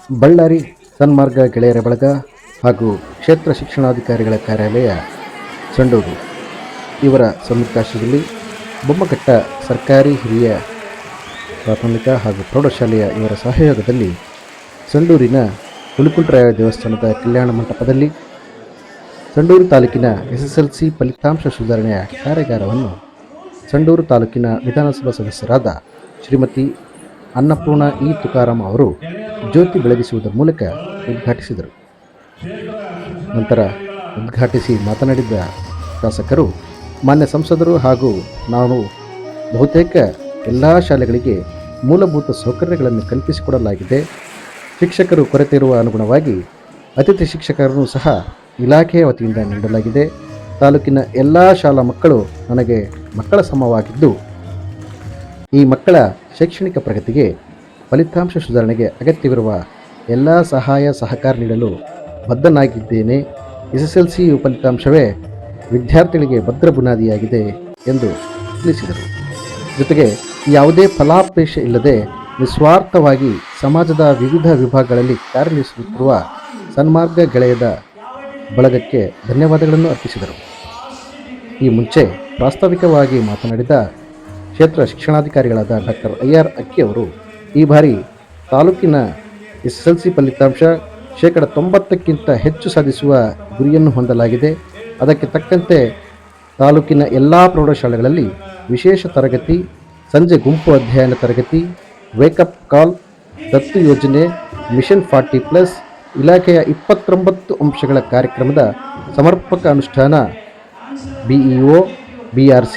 ಬಳ್ಳಾರಿ ಸನ್ಮಾರ್ಗ ಗೆಳೆಯರ ಬಳಗ ಹಾಗೂ ಕ್ಷೇತ್ರ ಶಿಕ್ಷಣಾಧಿಕಾರಿಗಳ ಕಾರ್ಯಾಲಯ ಸಂಡೂರು ಇವರ ಸಂಯುಕ್ತಾಶ್ರಯದಲ್ಲಿ ಬೊಮ್ಮಘಟ್ಟ ಸರ್ಕಾರಿ ಹಿರಿಯ ಪ್ರಾಥಮಿಕ ಹಾಗೂ ಪ್ರೌಢಶಾಲೆಯ ಇವರ ಸಹಯೋಗದಲ್ಲಿ ಸಂಡೂರಿನ ಹುಲಿಕುಂಟರಾಯ ದೇವಸ್ಥಾನದ ಕಲ್ಯಾಣ ಮಂಟಪದಲ್ಲಿ ಸಂಡೂರು ತಾಲೂಕಿನ SSLC ಫಲಿತಾಂಶ ಸುಧಾರಣೆಯ ಕಾರ್ಯಾಗಾರವನ್ನು ಸಂಡೂರು ತಾಲೂಕಿನ ವಿಧಾನಸಭಾ ಸದಸ್ಯರಾದ ಶ್ರೀಮತಿ ಅನ್ನಪೂರ್ಣ ತುಕಾರಾಮ್ ಅವರು ಜ್ಯೋತಿ ಬೆಳಗಿಸುವುದರ ಮೂಲಕ ಉದ್ಘಾಟಿಸಿದರು. ನಂತರ ಉದ್ಘಾಟಿಸಿ ಮಾತನಾಡಿದ ಶಾಸಕರು, ಮಾನ್ಯ ಸಂಸದರು ಹಾಗೂ ನಾವು ಬಹುತೇಕ ಎಲ್ಲ ಶಾಲೆಗಳಿಗೆ ಮೂಲಭೂತ ಸೌಕರ್ಯಗಳನ್ನು ಕಲ್ಪಿಸಿಕೊಡಲಾಗಿದೆ. ಶಿಕ್ಷಕರು ಕೊರತೆ ಇರುವ ಅನುಗುಣವಾಗಿ ಅತಿಥಿ ಶಿಕ್ಷಕರನ್ನು ಸಹ ಇಲಾಖೆಯ ವತಿಯಿಂದ ನೀಡಲಾಗಿದೆ. ತಾಲೂಕಿನ ಎಲ್ಲ ಶಾಲಾ ಮಕ್ಕಳು ನನಗೆ ಮಕ್ಕಳ ಸಮವಾಗಿದ್ದು, ಈ ಮಕ್ಕಳ ಶೈಕ್ಷಣಿಕ ಪ್ರಗತಿಗೆ ಫಲಿತಾಂಶ ಸುಧಾರಣೆಗೆ ಅಗತ್ಯವಿರುವ ಎಲ್ಲ ಸಹಾಯ ಸಹಕಾರ ನೀಡಲು ಬದ್ಧನಾಗಿದ್ದೇನೆ. SSLC ಫಲಿತಾಂಶವೇ ವಿದ್ಯಾರ್ಥಿಗಳಿಗೆ ಭದ್ರ ಬುನಾದಿಯಾಗಿದೆ ಎಂದು ತಿಳಿಸಿದರು. ಜೊತೆಗೆ ಯಾವುದೇ ಫಲಾಪೇಕ್ಷೆ ಇಲ್ಲದೆ ನಿಸ್ವಾರ್ಥವಾಗಿ ಸಮಾಜದ ವಿವಿಧ ವಿಭಾಗಗಳಲ್ಲಿ ಕಾರ್ಯನಿರ್ವಹಿಸುತ್ತಿರುವ ಸನ್ಮಾರ್ಗ ಗೆಳೆಯದ ಬಳಗಕ್ಕೆ ಧನ್ಯವಾದಗಳನ್ನು ಅರ್ಪಿಸಿದರು. ಈ ಮುಂಚೆ ಪ್ರಾಸ್ತಾವಿಕವಾಗಿ ಮಾತನಾಡಿದ ಕ್ಷೇತ್ರ ಶಿಕ್ಷಣಾಧಿಕಾರಿಗಳಾದ ಡಾಕ್ಟರ್ IR ಅಕ್ಕಿ ಅವರು, ಈ ಬಾರಿ ತಾಲೂಕಿನ SSLC ಫಲಿತಾಂಶ 90%ಕ್ಕಿಂತ ಹೆಚ್ಚು ಸಾಧಿಸುವ ಗುರಿಯನ್ನು ಹೊಂದಲಾಗಿದೆ. ಅದಕ್ಕೆ ತಕ್ಕಂತೆ ತಾಲೂಕಿನ ಎಲ್ಲ ಪ್ರೌಢಶಾಲೆಗಳಲ್ಲಿ ವಿಶೇಷ ತರಗತಿ, ಸಂಜೆ ಗುಂಪು ಅಧ್ಯಯನ ತರಗತಿ, ವೇಕಪ್ ಕಾಲ್, ದತ್ತು ಯೋಜನೆ, ಮಿಷನ್ 40+, ಇಲಾಖೆಯ 29 ಅಂಶಗಳ ಕಾರ್ಯಕ್ರಮದ ಸಮರ್ಪಕ ಅನುಷ್ಠಾನ, BEO, BRC,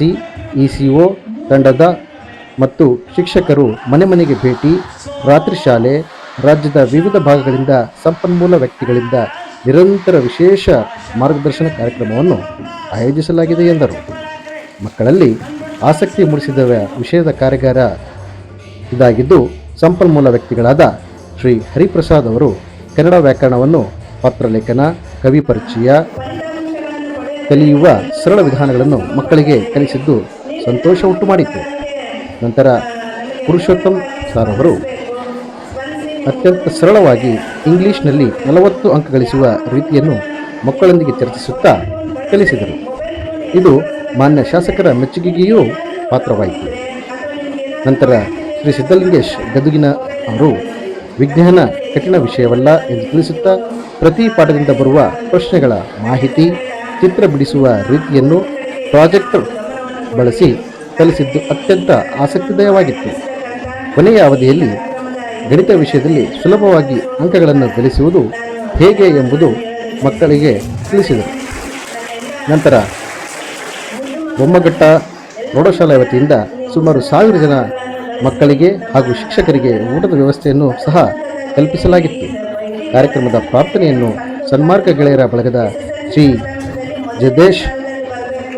ECO ತಂಡದ ಮತ್ತು ಶಿಕ್ಷಕರು ಮನೆ ಮನೆಗೆ ಭೇಟಿ, ರಾತ್ರಿ ಶಾಲೆ, ರಾಜ್ಯದ ವಿವಿಧ ಭಾಗಗಳಿಂದ ಸಂಪನ್ಮೂಲ ವ್ಯಕ್ತಿಗಳಿಂದ ನಿರಂತರ ವಿಶೇಷ ಮಾರ್ಗದರ್ಶನ ಕಾರ್ಯಕ್ರಮವನ್ನು ಆಯೋಜಿಸಲಾಗಿದೆ ಎಂದರು. ಮಕ್ಕಳಲ್ಲಿ ಆಸಕ್ತಿ ಮೂಡಿಸಿದ ವಿಷಯದ ಕಾರ್ಯಾಗಾರ ಇದಾಗಿದ್ದು, ಸಂಪನ್ಮೂಲ ವ್ಯಕ್ತಿಗಳಾದ ಶ್ರೀ ಹರಿಪ್ರಸಾದ್ ಅವರು ಕನ್ನಡ ವ್ಯಾಕರಣವನ್ನು ಪತ್ರಲೇಖನ, ಕವಿ ಪರಿಚಯ, ಕಲಿಯುವ ಸರಳ ವಿಧಾನಗಳನ್ನು ಮಕ್ಕಳಿಗೆ ಕಲಿಸಿದ್ದು ಸಂತೋಷ ಉಂಟು ಮಾಡಿತು. ನಂತರ ಪುರುಷೋತ್ತಮ್ ಸರ್ ಅವರು ಅತ್ಯಂತ ಸರಳವಾಗಿ ಇಂಗ್ಲಿಷ್ನಲ್ಲಿ 40 ಅಂಕ ಗಳಿಸುವ ರೀತಿಯನ್ನು ಮಕ್ಕಳೊಂದಿಗೆ ಚರ್ಚಿಸುತ್ತಾ ಕಲಿಸಿದರು. ಇದು ಮಾನ್ಯ ಶಾಸಕರ ಮೆಚ್ಚುಗೆಗೆಯೂ ಪಾತ್ರವಾಯಿತು. ನಂತರ ಶ್ರೀ ಸಿದ್ಧಲಿಂಗೇಶ್ ಗದುಗಿನ ಅವರು ವಿಜ್ಞಾನ ಕಠಿಣ ವಿಷಯವಲ್ಲ ಎಂದು ತಿಳಿಸುತ್ತಾ ಪ್ರತಿ ಪಾಠದಿಂದ ಬರುವ ಪ್ರಶ್ನೆಗಳ ಮಾಹಿತಿ, ಚಿತ್ರ ಬಿಡಿಸುವ ರೀತಿಯನ್ನು ಪ್ರಾಜೆಕ್ಟರ್ ಬಳಸಿ ಕಲಿಸಿದ್ದು ಅತ್ಯಂತ ಆಸಕ್ತಿದಾಯವಾಗಿತ್ತು. ಕೊನೆಯ ಅವಧಿಯಲ್ಲಿ ಗಣಿತ ವಿಷಯದಲ್ಲಿ ಸುಲಭವಾಗಿ ಅಂಕಗಳನ್ನು ಗಳಿಸುವುದು ಹೇಗೆ ಎಂಬುದು ಮಕ್ಕಳಿಗೆ ತಿಳಿಸಿದರು. ನಂತರ ಬೊಮ್ಮಘಟ್ಟ ಪ್ರೌಢಶಾಲೆ ವತಿಯಿಂದ ಸುಮಾರು 1000 ಜನ ಮಕ್ಕಳಿಗೆ ಹಾಗೂ ಶಿಕ್ಷಕರಿಗೆ ಊಟದ ವ್ಯವಸ್ಥೆಯನ್ನು ಸಹ ಕಲ್ಪಿಸಲಾಗಿತ್ತು. ಕಾರ್ಯಕ್ರಮದ ಪ್ರಾರ್ಥನೆಯನ್ನು ಸನ್ಮಾರ್ಗ ಗೆಳೆಯರ ಬಳಗದ ಶ್ರೀ ಜಗದೇಶ್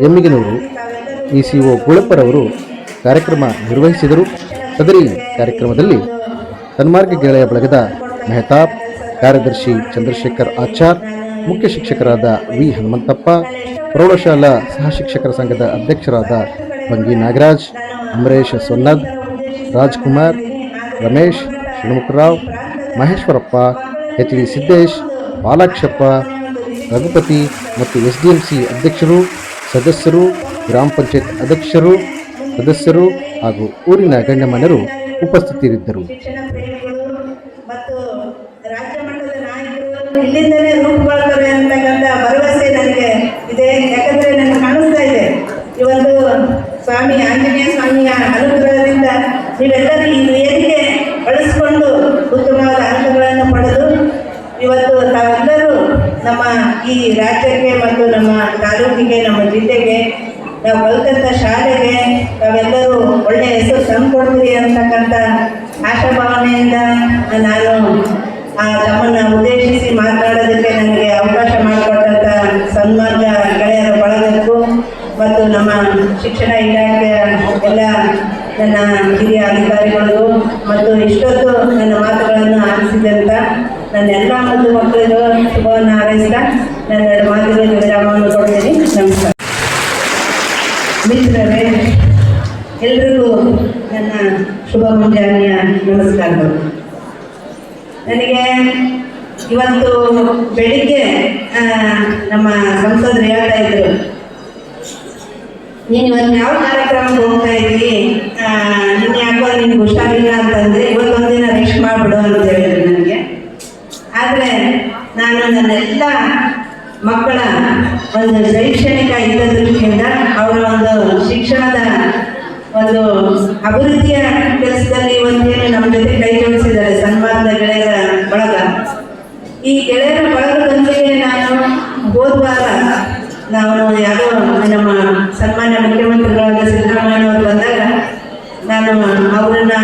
ಎಮ್ಮಿಗನೂರು, ECO ಗುಳಪ್ಪರವರು ಕಾರ್ಯಕ್ರಮ ನಿರ್ವಹಿಸಿದರು. ಸದರಿ ಕಾರ್ಯಕ್ರಮದಲ್ಲಿ ಸನ್ಮಾರ್ಗ ಗೆಳೆಯ ಬಳಗದ ಮೆಹತಾಬ್, ಕಾರ್ಯದರ್ಶಿ ಚಂದ್ರಶೇಖರ್ ಆಚಾರ್, ಮುಖ್ಯ ಶಿಕ್ಷಕರಾದ V ಹನುಮಂತಪ್ಪ, ಪ್ರೌಢಶಾಲಾ ಸಹ ಶಿಕ್ಷಕರ ಸಂಘದ ಅಧ್ಯಕ್ಷರಾದ ಬಂಗಿ ನಾಗರಾಜ್, ಅಮರೇಶ್ ಸೊನ್ನದ್, ರಾಜ್ಕುಮಾರ್, ರಮೇಶ್, ಷಣ್ಮುಖರಾವ್, ಮಹೇಶ್ವರಪ್ಪ, HV ಸಿದ್ದೇಶ್, ಬಾಲಾಕ್ಷಪ್ಪ, ರಘುಪತಿ ಮತ್ತು SDMC ಅಧ್ಯಕ್ಷರು, ಸದಸ್ಯರು, ಗ್ರಾಮ ಪಂಚಾಯತ್ ಅಧ್ಯಕ್ಷರು, ಸದಸ್ಯರು ಹಾಗೂ ಊರಿನ ಗಣ್ಯಮಾನ್ಯರು ಉಪಸ್ಥಿತರಿದ್ದರು. ಇಲ್ಲಿಂದಲೇ ರೂಪುಗೊಳ್ಳುತ್ತದೆ ಅಂತಕ್ಕಂಥ ಭರವಸೆ ನನಗೆ ಇದೆ. ಯಾಕಂದರೆ ನನಗೆ ಕಾಣಿಸ್ತಾ ಇದೆ, ಇವತ್ತು ಸ್ವಾಮಿ ಆಂಜನೇಯ ಸ್ವಾಮಿಯ ಅನುಗ್ರಹದಿಂದ ನೀವೆಲ್ಲರೂ ಈ ವೇದಿಕೆ ಬಳಸಿಕೊಂಡು ಉತ್ತಮವಾದ ಅಂಕಗಳನ್ನು ಪಡೆದು ಇವತ್ತು ತಾವೆಲ್ಲರೂ ನಮ್ಮ ಈ ರಾಜ್ಯಕ್ಕೆ ಮತ್ತು ನಮ್ಮ ತಾಲೂಕಿಗೆ, ನಮ್ಮ ಜಿಲ್ಲೆಗೆ, ನಾವು ಕಲಿತಂಥ ಶಾಲೆಗೆ ತಾವೆಲ್ಲರೂ ಒಳ್ಳೆಯ ಹೆಸರು ತಂದುಕೊಡ್ತೀರಿ ಅಂತಕ್ಕಂಥ ಆಶಾಭಾವನೆಯಿಂದ ನಾನು ತಮ್ಮನ್ನು ಉದ್ದೇಶಿಸಿ ಮಾತನಾಡೋದಕ್ಕೆ ನನಗೆ ಅವಕಾಶ ಮಾಡಿಕೊಟ್ಟಂಥ ಸನ್ಮಾರ್ಗ ಗೆಳೆಯರ ಬಳಗಕ್ಕೂ ಮತ್ತು ನಮ್ಮ ಶಿಕ್ಷಣ ಇಲಾಖೆಯ ಎಲ್ಲ ನನ್ನ ಹಿರಿಯ ಅಧಿಕಾರಿಗಳಿಗೂ ಮತ್ತು ಇಷ್ಟೊತ್ತು ನನ್ನ ಮಾತುಗಳನ್ನು ಆಲಿಸಿದಂಥ ನನ್ನ ಎಲ್ಲ ಮುದ್ದು ಮಕ್ಕಳಿಗೂ ಶುಭವನ್ನು ಹಾರೈಸ್ತಾ ನನ್ನ 2 ಮಾತುಗಳಿಗೆ ವಿರಾಮವನ್ನು ಕೊಡ್ತೀನಿ. ನಮಸ್ಕಾರ ಮಿತ್ರರೇ, ಎಲ್ರಿಗೂ ನನ್ನ ಶುಭ ಮುಂಜಾನೆಯ ನಮಸ್ಕಾರಗಳು. ನನಗೆ ಇವತ್ತು ಬೆಳಿಗ್ಗೆ ನಮ್ಮ ಸಂಸದರು ಹೇಳ್ತಾ ಇದ್ರು, ನೀನು ಇವತ್ತು ಯಾವ ಕಾರ್ಯಕ್ರಮಕ್ಕೆ ಹೋಗ್ತಾ ಇದ್ವಿ, ನೀನು ಯಾಕೋ ನಿನ್ಗೆ ಹುಷಾರಿಲ್ಲ ಅಂತಂದರೆ ಇವತ್ತೊಂದಿನ ರೆಸ್ಟ್ ಮಾಡಿಬಿಡು ಅಂತ ಹೇಳಿದ್ರು ನನಗೆ. ಆದರೆ ನಾನು ನನ್ನೆಲ್ಲ ಮಕ್ಕಳ ಒಂದು ಶೈಕ್ಷಣಿಕ ಹಿತದೃಷ್ಟಿಯಿಂದ ಅವರ ಒಂದು ಶಿಕ್ಷಣದ ಒಂದು ಅಭಿವೃದ್ಧಿಯ ಕೆಲಸದಲ್ಲಿ ಇವತ್ತೇನು ನಮ್ಮ ಜೊತೆ ಕೈ ಜೋಡಿಸಿದ್ದಾರೆ ಸನ್ಮಾನದ ಗೆಳೆಯರ ಬಳಗ. ಈ ಗೆಳೆಯರ ಬಳಗದೊಂದಿಗೆ ನಾನು ಹೋದ್ವಾರ ನಾವು ಯಾವುದೋ ನಮ್ಮ ಸನ್ಮಾನ್ಯ ಮುಖ್ಯಮಂತ್ರಿಗಳಾದ ಸಿದ್ದರಾಮಯ್ಯನವರು ಬಂದಾಗ ನಾನು ಅವರನ್ನ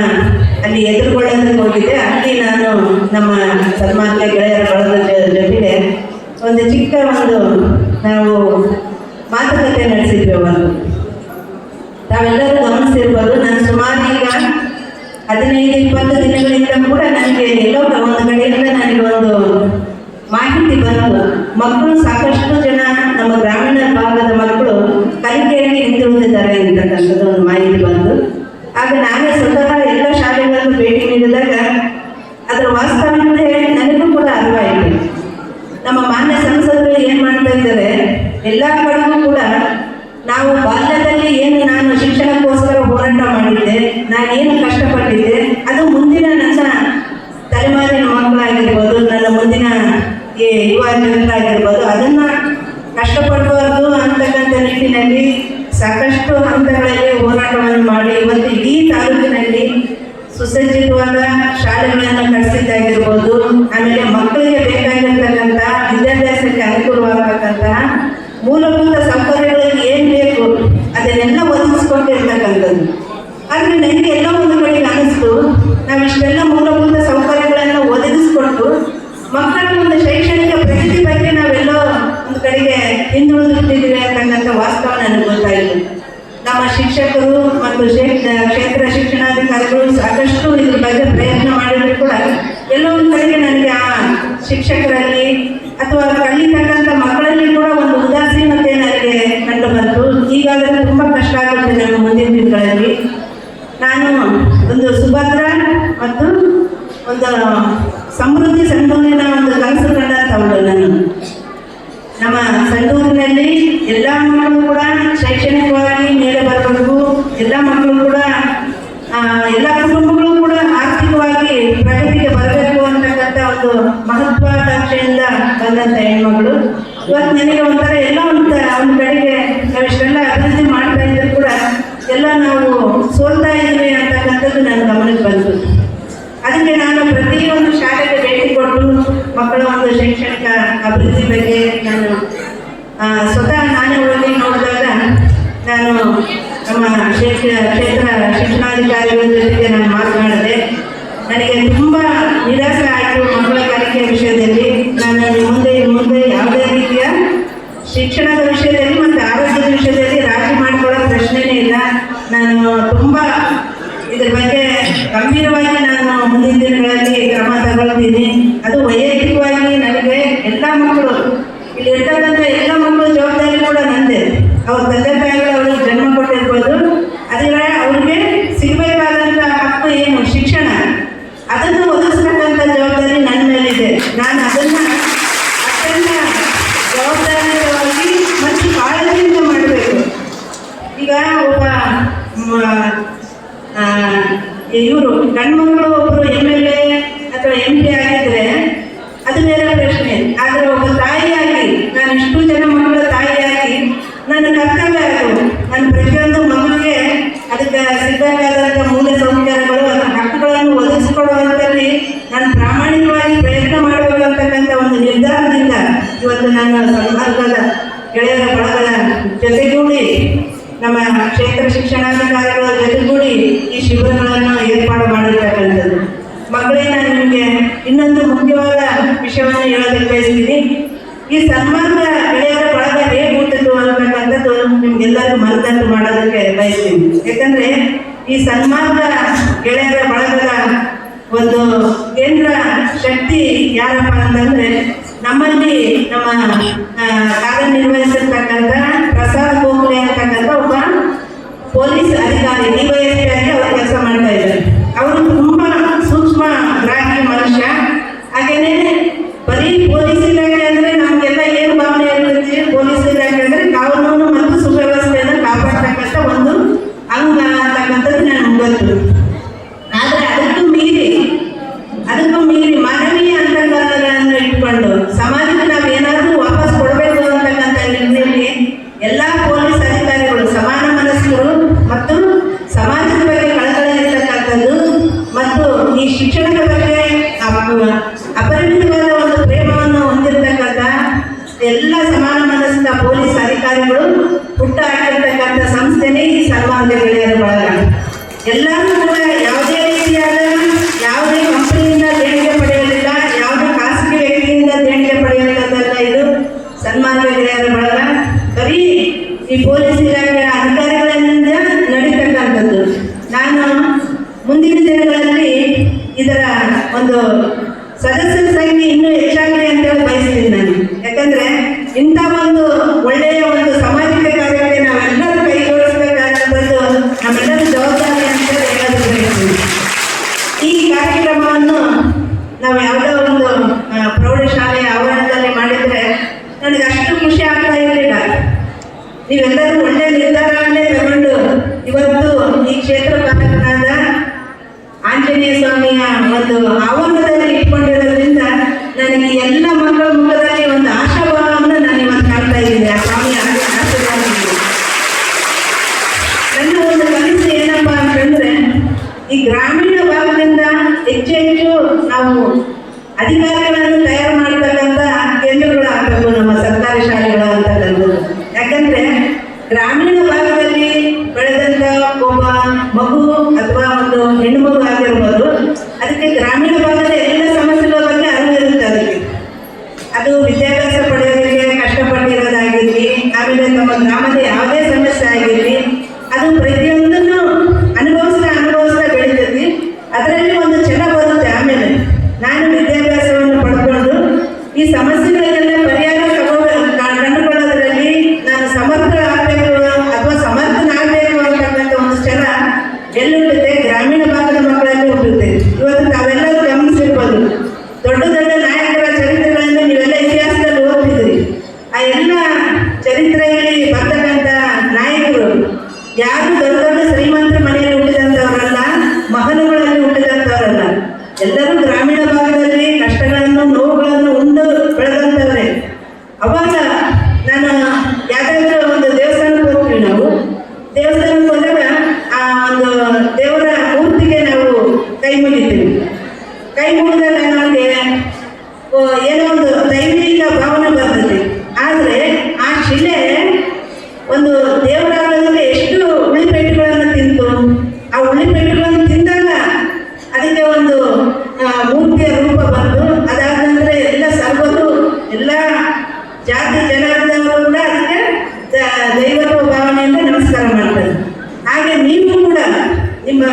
ಅಲ್ಲಿ ಎದುರುಗೊಳ್ಳೋದಕ್ಕೆ ಹೋಗಿದ್ದೆ. ಅಲ್ಲಿ ನಾನು ನಮ್ಮ ಸನ್ಮಾನ್ಯ ಗೆಳೆಯರ ಬಳಗದ ಜೊತೆಗೆ ಒಂದು ಚಿಕ್ಕ ನಾವು ಮಾತುಕತೆ ನಡೆಸಿದ್ವಿ. ಒಂದು ತಾವೆಲ್ಲರೂ ಗಮನಿಸಿರ್ಬೋದು, ನಾನು ಸುಮಾರು ಈಗ 15-20 ದಿನಗಳಿಂದ ಕೂಡ ನನಗೆ ಎಲ್ಲೋ ಒಂದು ಕಡೆಯಿಂದ ನನಗೆ ಒಂದು ಮಾಹಿತಿ ಬಂತು, ಮಕ್ಕಳು ಸಾಕಷ್ಟು ಜನ ನಮ್ಮ ಗ್ರಾಮೀಣ ಭಾಗದ ಮಕ್ಕಳು ಕಲಿಕೆಯಲ್ಲಿ ಹಿಂದುಳಿದಿದ್ದಾರೆ ಅಂತಕ್ಕಂಥದ್ದು ಒಂದು ಮಾಹಿತಿ ಬಂತು. ಆಗ ನಾನೇ ಸ್ವತಃ ಎಲ್ಲ ಶಾಲೆಗಳನ್ನು ಭೇಟಿ ನೀಡಿದಾಗ ಅದರ ವಾಸ್ತವಿಕತೆ ನನಗೂ ಕೂಡ ಅರಿವಾಯಿತು. ನಮ್ಮ ಮಾನ್ಯ ಸಂಸದರು ಏನು ಮಾಡ್ತಾ ಇದ್ದಾರೆ, ಎಲ್ಲ ಕಡೆಗೂ ಕೂಡ ನಾವು ಬಾಲ್ಯದಲ್ಲಿ ಏನು ನಾನು ಶಿಕ್ಷಣಕ್ಕೋಸ್ಕರ ಹೋರಾಟ ಮಾಡಿದ್ದೆ, ನಾನೇನು ಕಷ್ಟಪಟ್ಟಿದ್ದೆ, ಅದು ಮುಂದಿನ ನನ್ನ ತಲೆಮಾರಿನ ಮಕ್ಕಳಾಗಿರ್ಬೋದು, ನನ್ನ ಮುಂದಿನ ಯುವ ಜನರಾಗಿರ್ಬೋದು, ಅದನ್ನು ಕಷ್ಟಪಡಬಾರ್ದು ಅಂತಕ್ಕಂಥ ನಿಟ್ಟಿನಲ್ಲಿ ಸಾಕಷ್ಟು ಹಂತಗಳಲ್ಲಿ ಹೋರಾಟವನ್ನು ಮಾಡಿ ಇವತ್ತು ಇಡೀ ತಾಲೂಕಿನಲ್ಲಿ ಸುಸಜ್ಜಿತವಾದ ಶಾಲೆಗಳನ್ನು ಕಟ್ಟಿಸಿದ್ದಾಗಿರ್ಬೋದು, ಆಮೇಲೆ ಮಕ್ಕಳಿಗೆ ಬೇಕಾಗಿರ್ತಕ್ಕಂಥ ವಿದ್ಯಾಭ್ಯಾಸಕ್ಕೆ ಅನುಕೂಲವಾಗತಕ್ಕಂತಹ ಮೂಲಭೂತ ಸೌಕರ್ಯಗಳಿಗೆ ಏನು ಬೇಕು ಅದನ್ನೆಲ್ಲ ಒದಗಿಸ್ಕೊಂಡಿರ್ತಕ್ಕಂಥದ್ದು. ಆದರೆ ನನಗೆ ಎಲ್ಲ ಒಂದು ಕಡೆಗೆ ಅನ್ನಿಸ್ತು, ನಾವಿಷ್ಟೆಲ್ಲ ಮೂಲಭೂತ ಸೌಕರ್ಯಗಳನ್ನು ಒದಗಿಸ್ಕೊಟ್ಟು ಮಕ್ಕಳ ಒಂದು ಶೈಕ್ಷಣಿಕ ಪ್ರಗತಿ ಬಗ್ಗೆ ನಾವೆಲ್ಲೋ ಒಂದು ಕಡೆಗೆ ಹಿಂದುಳಿದಿದ್ದೀವಿ ಅಂತಕ್ಕಂಥ ವಾಸ್ತವ ನನಗೆ ಗೊತ್ತಾಯಿತು. ನಮ್ಮ ಶಿಕ್ಷಕರು ಮತ್ತು ಕ್ಷೇತ್ರ ಶಿಕ್ಷಣಾಧಿಕಾರಿಗಳು ಸಾಕಷ್ಟು ಇದ್ರ ಬಗ್ಗೆ ಪ್ರಯತ್ನ ಮಾಡಿದ್ರು ಕೂಡ ಎಲ್ಲೋ ಒಂದು ಕಡೆಗೆ ನನಗೆ ಆ ಶಿಕ್ಷಕರಲ್ಲಿ ಅಥವಾ ಕಲಿತಕ್ಕಂಥ ಮಕ್ಕಳಲ್ಲಿ ಕೂಡ ಒಂದು ಉದಾಸೀನತೆ ನನಗೆ ಕಂಡು ಬಂತು. ಈಗಾಗಲೇ ತುಂಬ ಕಷ್ಟ ಆಗುತ್ತೆ ನಮ್ಮ ಮುಂದಿನ ದಿನಗಳಲ್ಲಿ. ನಾನು ಒಂದು ಸುಭದ್ರ ಮತ್ತು ಒಂದು ಸಮೃದ್ಧಿ ಸಂಡೂರಿನ ಒಂದು ಕನಸು ಕಂಡಂಥವಳು. ನಾನು ನಮ್ಮ ಸಂಡೂರಿನಲ್ಲಿ ಎಲ್ಲ ಮಕ್ಕಳು ಕೂಡ ಶೈಕ್ಷಣಿಕವಾಗಿ ಮೇಲೆ ಬರಬೇಕು, ಎಲ್ಲ ಮಕ್ಕಳು ಕೂಡ ಎಲ್ಲ ಕುಟುಂಬಗಳು ಕೂಡ ಆರ್ಥಿಕವಾಗಿ ಪ್ರಗತಿಗೆ ಬರಬೇಕು ಅಂತಕ್ಕಂಥ ಒಂದು ಮಹತ್ವಾಕಾಂಕ್ಷೆಯಿಂದ ಬಂದಂಥ ಹೆಣ್ಮಗಳು. ಇವತ್ತು ನನಗೆ ಒಂಥರ ಎಲ್ಲ ಒಂದು ಕಡೆಗೆ ನಾವಿಷ್ಟೆಲ್ಲ ಅಭಿವೃದ್ಧಿ ಮಾಡ್ತಾ ಇದ್ದರೂ ಕೂಡ ಎಲ್ಲ ನಾವು ಸೋಲ್ತಾ ಇದ್ದೀವಿ ಅಂತಕ್ಕಂಥದ್ದು ನನ್ನ ಗಮನಕ್ಕೆ ಬಂತು. ಅದಕ್ಕೆ ನಾನು ಪ್ರತಿಯೊಂದು ಶಾಲೆಗೆ ಭೇಟಿ ಕೊಟ್ಟು ಮಕ್ಕಳ ಒಂದು ಶೈಕ್ಷಣಿಕ ಅಭಿವೃದ್ಧಿ ಬಗ್ಗೆ ನಾನು ಸ್ವತಃ ನಾನೇ ಹೋಗಿ ನೋಡಿದಾಗ ನಾನು ನಮ್ಮ ಕ್ಷೇತ್ರ ಶಿಕ್ಷಣಾಧಿಕಾರಿಗಳ ಜೊತೆಗೆ ನಾನು ಮಾತನಾಡಿದೆ. ನನಗೆ ತುಂಬ ನಿರಾಸೆ ಆಯಿತು ಮಕ್ಕಳ ಕಲಿಕೆಯ ವಿಷಯದಲ್ಲಿ. ನಾನು ಮುಂದೆ ಯಾವುದೇ ರೀತಿಯ ಶಿಕ್ಷಣದ ವಿಷಯದಲ್ಲಿ ಮತ್ತು ಆರೋಗ್ಯದ ವಿಷಯದಲ್ಲಿ ರಾಜಿ ಮಾಡಿಕೊಳ್ಳೋ ಪ್ರಶ್ನೆನೇ ಇಲ್ಲ. ನಾನು ತುಂಬ ಇದ್ರ ಬಗ್ಗೆ ಗಂಭೀರವಾಗಿ ನಾನು ಮುಂದಿನ ದಿನಗಳಲ್ಲಿ ಕ್ರಮ ತಗೊಳ್ತೀನಿ. ಅದು ವೈಯಕ್ತಿಕವಾಗಿ ನನಗೆ ಎಲ್ಲ ಮಕ್ಕಳು ಇಲ್ಲಿ ಇರ್ತಕ್ಕಂಥ ಎಲ್ಲ ಮಕ್ಕಳ ಜವಾಬ್ದಾರಿ ಕೂಡ ನಂದೆ. ಅವ್ರ ತಂದೆ ತಾಯಿಗಳು ಅವ್ರಿಗೆ ಜನ್ಮ ಕೊಟ್ಟಿರ್ಬೋದು, ಅದರ ಅವ್ರಿಗೆ ಸಿಗಬೇಕಾದಂಥ ಹಕ್ಕು ಏನು ಶಿಕ್ಷಣ, ಅದನ್ನು ಒದಗಿಸ್ತಕ್ಕಂಥ ಜವಾಬ್ದಾರಿ ನನ್ನ ಮೇಲಿದೆ. ನಾನು ಅದನ್ನು ಅತ್ಯಂತ ಜವಾಬ್ದಾರಿಯುತವಾಗಿ ಮತ್ತು ಕಾಳಜಿಯಿಂದ ಮಾಡಬೇಕು. ಈಗ ಒಬ್ಬ ಇವರು ಗಂಡ್ಮಕ್ಳು ಒಬ್ಬರು MLA ಅಥವಾ MP ಆಗಿದ್ರೆ ಅದು ಬೇರೆ ಪ್ರಶ್ನೆ. ಆದರೆ ಒಬ್ಬ ತಾಯಿಯಾಗಿ ನಾನು ಇಷ್ಟು ಜನ ಮಕ್ಕಳ ತಾಯಿಯಾಗಿ ನನ್ನ ಕರ್ತವ್ಯ ಅದು. ನನ್ನ ಪ್ರತಿಯೊಂದು ಮಗುವಿಗೆ ಅದಕ್ಕೆ ಸಿಗಬೇಕಾದಂಥ ಮೂಲ ಸೌಕರ್ಯಗಳು ಹಕ್ಕುಗಳನ್ನು ಒದಗಿಸಿಕೊಡುವಂಥಲ್ಲಿ ನಾನು ಪ್ರಾಮಾಣಿಕವಾಗಿ ಪ್ರಯತ್ನ ಮಾಡಬೇಕಂತಕ್ಕಂಥ ಒಂದು ನಿರ್ಧಾರದಿಂದ ಇವತ್ತು ನಾನು ಸನ್ಮಾರ್ಗದ ಗೆಳೆಯರ ಬಳಗದ ಜೊತೆಗೂಡಿ ನಮ್ಮ ಕ್ಷೇತ್ರ ಶಿಕ್ಷಣಾಧಿಕಾರಿಗಳ ಜೊತೆಗೂಡಿ ಈ ಶಿಬಿರಗಳನ್ನು ಏರ್ಪಾಡು ಮಾಡಿರ್ತಕ್ಕಂಥದ್ದು. ಮಕ್ಕಳೇ, ನಾನು ನಿಮಗೆ ಇನ್ನೊಂದು ಮುಖ್ಯವಾದ ವಿಷಯವನ್ನು ಹೇಳೋದಕ್ಕೆ ಬಯಸ್ತೀನಿ. ಈ ಸನ್ಮಾರ್ಗ ಗೆಳೆಯರ ಬಳಗ ಹೇಗೆ ಹುಟ್ಟಿತು ಅಂತಕ್ಕಂಥದ್ದು ನಿಮ್ಗೆಲ್ಲರಿಗೂ ಮನದಟ್ಟು ಮಾಡೋದಕ್ಕೆ ಬಯಸ್ತೀನಿ. ಯಾಕಂದರೆ ಈ ಸನ್ಮಾರ್ಗ ಗೆಳೆಯರ ಬಳಗದ ಒಂದು ಕೇಂದ್ರ ಶಕ್ತಿ ಯಾರಪ್ಪ ಅಂತಂದರೆ ನಮ್ಮಲ್ಲಿ ನಮ್ಮ ಕಾರ್ಯನಿರ್ವಹಿಸಿರ್ತಕ್ಕಂಥ ಪ್ರಸಾದ್ ಗೋಖಲೆ ಅಂತಕ್ಕಂಥ ಒಬ್ಬ ಪೊಲೀಸ್ ಅಧಿಕಾರಿ DYSP ಆಗಿ ಅವರು ಕೆಲಸ ಮಾಡ್ತಾ ಇದ್ದಾರೆ. ಅವರು ತುಂಬ ಸೂಕ್ಷ್ಮ ಗ್ರಾಹಿ ಮನುಷ್ಯ. ಹಾಗೂ ಅಪರಿಮಿತವಾದ ಒಂದು ಪ್ರೇಮವನ್ನು ಹೊಂದಿರತಕ್ಕಂಥ ಎಲ್ಲ ಸಮಾನ ಮನಸ್ಸಿನ ಪೊಲೀಸ್ ಅಧಿಕಾರಿಗಳು ಹುಟ್ಟು ಹಾಕಿರ್ತಕ್ಕಂಥ ಸಂಸ್ಥೆನೇ ಈ ಸನ್ಮಾನ ಗೆಳೆಯರ ಬಳಗ. ಎಲ್ಲರೂ ಕೂಡ ಯಾವುದೇ ರೀತಿಯಾದ ಯಾವುದೇ ಕಂಪನಿಯಿಂದ ದೇಣಿಗೆ ಪಡೆಯಲಿಲ್ಲ, ಯಾವುದೇ ಖಾಸಗಿ ವ್ಯಕ್ತಿಯಿಂದ ದೇಣಿಗೆ ಪಡೆಯುವಂಥದ್ದಲ್ಲ. ಇದು ಸನ್ಮಾನ ಗೆಳೆಯರ ಬಳಗ ಬರೀ ಈ ಪೊಲೀಸ್ ಇಲಾಖೆಯ ಅಧಿಕಾರಿಗಳಿಂದ ನಡೀತಕ್ಕಂಥದ್ದು. ನಾನು ಮುಂದಿನ ದಿನಗಳಲ್ಲಿ ಇದರ ಒಂದು ಸದಸ್ಯರ ಸಂಖ್ಯೆ ಇನ್ನೂ ಹೆಚ್ಚಾಗಲಿ ಅಂತೇಳಿ ಬಯಸ್ತೀನಿ ನಾನು. ಯಾಕಂದ್ರೆ ಇಂಥ ಒಂದು ಒಳ್ಳೆಯ ಒಂದು ಸಾಮಾಜಿಕ ಕಾರ್ಯಕ್ಕೆ ನಾವೆಲ್ಲರೂ ಕೈಗೊಳಿಸಬೇಕಾದಂಥದ್ದು ನಮ್ಮೆಲ್ಲರ ಜವಾಬ್ದಾರಿ ಅಂತ ಹೇಳೋದು ಬಯಸ್ತೀನಿ. ಈ ಕಾರ್ಯಕ್ರಮವನ್ನು ನಾವು ಯಾವುದೋ ಒಂದು ಪ್ರೌಢಶಾಲೆಯ ಆವರಣದಲ್ಲಿ ಮಾಡಿದರೆ ನನಗೆ ಅಷ್ಟು ಖುಷಿ ಆಗ್ತಾ ಇರಲಿಲ್ಲ. ನೀವೆಲ್ಲರೂ ಒಳ್ಳೆಯ ನಿರ್ಧಾರವನ್ನೇ ತಗೊಂಡು ಇವತ್ತು ಈ ಕ್ಷೇತ್ರ ಪಾಲಕನಾದ ಆಂಜನೇಯ ಸ್ವಾಮಿಯ ಒಂದು ಆವರಣದಲ್ಲಿ ಇಟ್ಕೊಂಡಿರೋದ್ರಿಂದ ನನಗೆ ಎಲ್ಲ ಮಕ್ಕಳ ಮುಖದಲ್ಲಿ ಒಂದು ಆಶಾಭಾವವನ್ನು ನಾನು ಇವತ್ತು ಕಾಣ್ತಾ ಇದ್ದೀನಿ. ಆ ಸ್ವಾಮಿಯ ಆಶೀರ್ವಾದ. ನನ್ನ ಒಂದು ಕನಸು ಏನಪ್ಪ ಅಂತಂದ್ರೆ, ಈ ಗ್ರಾಮೀಣ ಭಾಗದಿಂದ ಹೆಚ್ಚು ನಾವು ಅಧಿಕಾರಿಗಳನ್ನು ತಯಾರು ಮಾಡತಕ್ಕಂಥ ಕೇಂದ್ರಗಳು ಆಗಬೇಕು ನಮ್ಮ ಸರ್ಕಾರಿ ಶಾಲೆಗಳು ಅಂತಕ್ಕಂಥದ್ದು. ಯಾಕಂದ್ರೆ ಗ್ರಾಮೀಣ ಭಾಗದಲ್ಲಿ ಬೆಳೆದಂಥ ಒಬ್ಬ ಮಗು ಅಥವಾ ಒಂದು ಹೆಣ್ಣು ಮಗು ಆಗಿರ್ಬೋದು, ಅದಕ್ಕೆ ಗ್ರಾಮೀಣ ಭಾಗದ ಎಲ್ಲ ಸಮಸ್ಯೆಗಳ ಬಗ್ಗೆ ಅರಿವು ಇರುತ್ತೆ. ಅದಕ್ಕೆ ಅದು ವಿದ್ಯಾಭ್ಯಾಸ ಪಡೆಯೋದಕ್ಕೆ ಕಷ್ಟಪಟ್ಟಿರೋದಾಗಿರಲಿ, ಆಮೇಲೆ ನಮ್ಮ ಗ್ರಾಮದ ಯಾವುದೇ ಸಮಸ್ಯೆ ಆಗಿರಲಿ, ಅದು ಪ್ರತಿಯೊಂದನ್ನು ಅನುಭವಿಸ್ತಾ ಬೆಳೀತೈತಿ. ಅದರಲ್ಲಿ ಒಂದು ಛಲ ಬರುತ್ತೆ. ಆಮೇಲೆ ನಾನು ವಿದ್ಯಾಭ್ಯಾಸವನ್ನು ಪಡ್ಕೊಂಡು ಈ ಸಮಸ್ಯೆಗಳಿಗೆಲ್ಲ ಪರಿಹಾರ ಕಂಡುಕೊಳ್ಳೋದ್ರಲ್ಲಿ ನಾನು ಸಮರ್ಥರಾಗಬೇಕು ಅಥವಾ ಸಮರ್ಥನಾಗಬೇಕು ಅಂತಕ್ಕಂಥ ಒಂದು ಛಲ ಎಲ್ಲುಂಟುತ್ತೆ, ಗ್ರಾಮೀಣ ಭಾಗದ ಮಕ್ಕಳಲ್ಲಿ ಹುಟ್ಟುತ್ತೆ. ಇವತ್ತು ತಾವೆಲ್ಲರೂ ಗಮನಿಸಿರ್ಬೋದು, ದೊಡ್ಡ ದೊಡ್ಡ ನಾಯಕರ ಚರಿತ್ರೆಗಳನ್ನು ನೀವೆಲ್ಲ ಇತಿಹಾಸದಲ್ಲಿ ಓದ್ತಿದ್ರಿ. ಆ ಎಲ್ಲ ಚರಿತ್ರೆಯಲ್ಲಿ ಬರ್ತಕ್ಕಂಥ ನಾಯಕರು ಯಾರು ದೊಡ್ಡ ದೊಡ್ಡ ಶ್ರೀಮಂತರ ಮನೆಯಲ್ಲಿ ಹುಟ್ಟಿದಂಥವರಲ್ಲ, ಮಹಲುಗಳಲ್ಲಿ ಹುಟ್ಟಿದಂಥವರಲ್ಲ. ಎಲ್ಲರೂ ಗ್ರಾಮೀಣ ಭಾಗದಲ್ಲಿ ಕಷ್ಟಗಳನ್ನು ನೋವುಗಳನ್ನು ಉಂಡು ಬೆಳೆದಂಥವ್ರೆ. ಅವಾಗ ನಾನು ಯಾವುದಾದ್ರೂ ಒಂದು ದೇವಸ್ಥಾನಕ್ಕೆ ಹೋಗ್ತೀವಿ. ನಾವು ದೇವಸ್ಥಾನಕ್ಕೆ ಹೋದಾಗ ಆ ಒಂದು ದೇವರ ಮೂರ್ತಿಗೆ ನಾವು ಕೈ ಮುಗಿತೀವಿ. ಕೈ ಮುಗಿದಾಗ ನಮಗೆ ಏನೋ ಒಂದು ದೈವಿಕ ಭಾವನೆ ಬರ್ತದೆ. ಆದರೆ ಆ ಶಿಲೆ ಒಂದು ದೇವರಾಗದಲ್ಲಿ ಎಷ್ಟು ಉಳಿಪೆಟ್ಟುಗಳನ್ನು ತಿಂತು. ಆ ಉಳಿಪೆಟ್ಟುಗಳನ್ನು ತಿಂದಾಗ ಅದಕ್ಕೆ ಒಂದು ಮೂರ್ತಿಯ ರೂಪ ಬಂತು. ಅದಾದ ನಂತರ ಎಲ್ಲ ಸರ್ವರು, ಎಲ್ಲ ಜಾತಿ ಜನಾಂಗದವರು ಕೂಡ ಅದಕ್ಕೆ ದೈವತ್ವ ಭಾವನೆಯಿಂದ ನಮಸ್ಕಾರ ಮಾಡ್ತಾರೆ. ಹಾಗೆ ನೀವು ಕೂಡ ನಿಮ್ಮ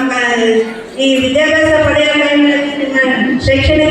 ಈ ವಿದ್ಯಾಭ್ಯಾಸ ಪಡೆಯುವ ಟೈಮ್ನಲ್ಲಿ ನಿಮ್ಮ ಶೈಕ್ಷಣಿಕ